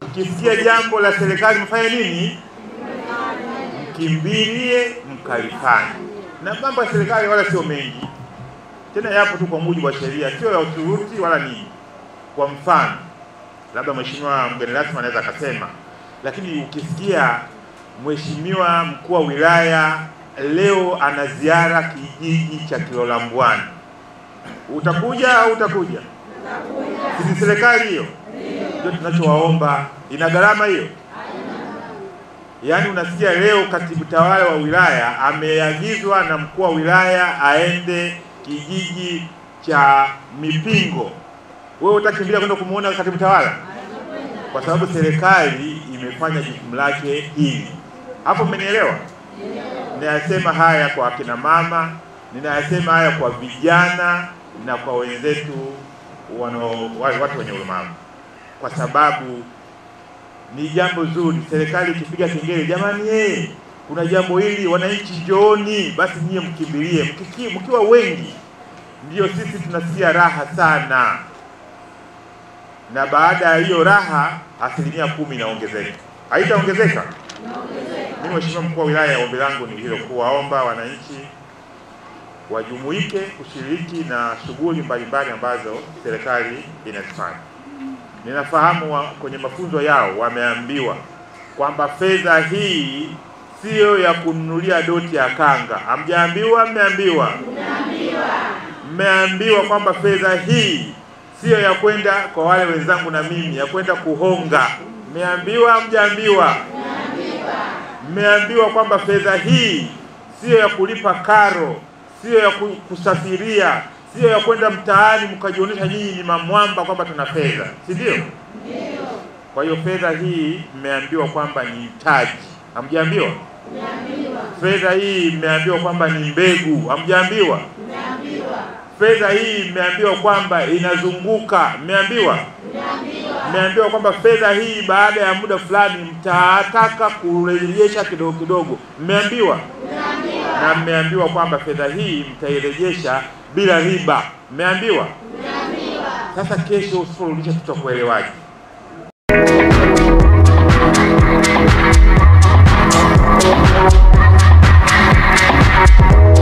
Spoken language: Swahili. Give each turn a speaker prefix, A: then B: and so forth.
A: Ukisikia jambo la serikali mfanye nini? Mkimbilie mkalifanye. Na mambo ya serikali wala sio mengi, tena yapo tu kwa mujibu wa sheria, sio ya uturuti wala nini. Kwa mfano, labda mheshimiwa mgeni rasmi anaweza akasema, lakini ukisikia mheshimiwa mkuu wa wilaya leo ana ziara kijiji cha Kilolambwani, utakuja au utakuja? Si serikali hiyo? Ndio tunachowaomba. Ina gharama hiyo? Yaani unasikia leo katibu tawala wa wilaya ameagizwa na mkuu wa wilaya aende kijiji cha Mipingo, wewe utakimbilia kwenda kumuona katibu tawala? Kwa sababu serikali imefanya jukumu lake hili. Hapo mmenielewa? Ninayasema haya kwa akina mama, ninayasema haya kwa vijana na kwa wenzetu watu wenye ulemavu, kwa sababu ni jambo zuri. Serikali ikipiga kengele, jamani kuna jambo hili wananchi njooni, basi nyie mkimbilie. Mkiwa wengi ndio sisi tunasikia raha sana, na baada ya hiyo raha 10% inaongezeka. Haitaongezeka? Mimi mheshimiwa mkuu wa wilaya, ombi langu ni hilo, kuwaomba wananchi wajumuike kushiriki na shughuli mbalimbali ambazo serikali inazifanya. Ninafahamu kwenye mafunzo yao wameambiwa kwamba fedha hii sio ya kununulia doti ya kanga. Hamjaambiwa? Mmeambiwa? Mmeambiwa kwamba fedha hii sio ya kwenda kwa wale wenzangu na mimi, ya kwenda kuhonga. Mmeambiwa? Hamjaambiwa? Mmeambiwa kwamba fedha hii sio ya kulipa karo, sio ya kusafiria, sio ya kwenda mtaani mkajionyesha nyinyi ni mamwamba kwamba tuna fedha, si ndio? Kwa hiyo fedha hii mmeambiwa kwamba ni mtaji. Hamjaambiwa? Fedha hii mmeambiwa kwamba ni mbegu. Hamjaambiwa? Fedha hii mmeambiwa kwamba inazunguka. Mmeambiwa? Mmeambiwa kwamba fedha hii baada ya muda fulani mtataka kurejesha kidogo kidogo. Mmeambiwa? Na mmeambiwa kwamba fedha hii mtairejesha bila riba. Mmeambiwa? Sasa kesho usiporudisha tutakuelewaje?